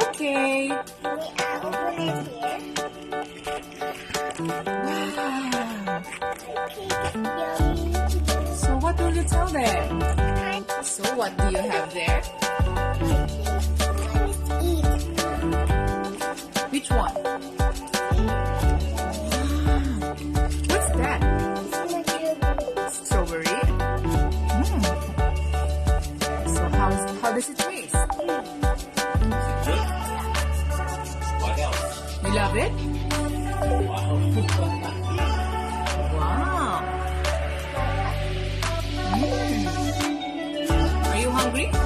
Okay. We open it here. Wow. Okay, yummy. So what will you tell them? I So what do you have there? eat. Which one? What's that? Strawberry? So how does it taste? What else? You love it? Wow. Wow. Are you hungry?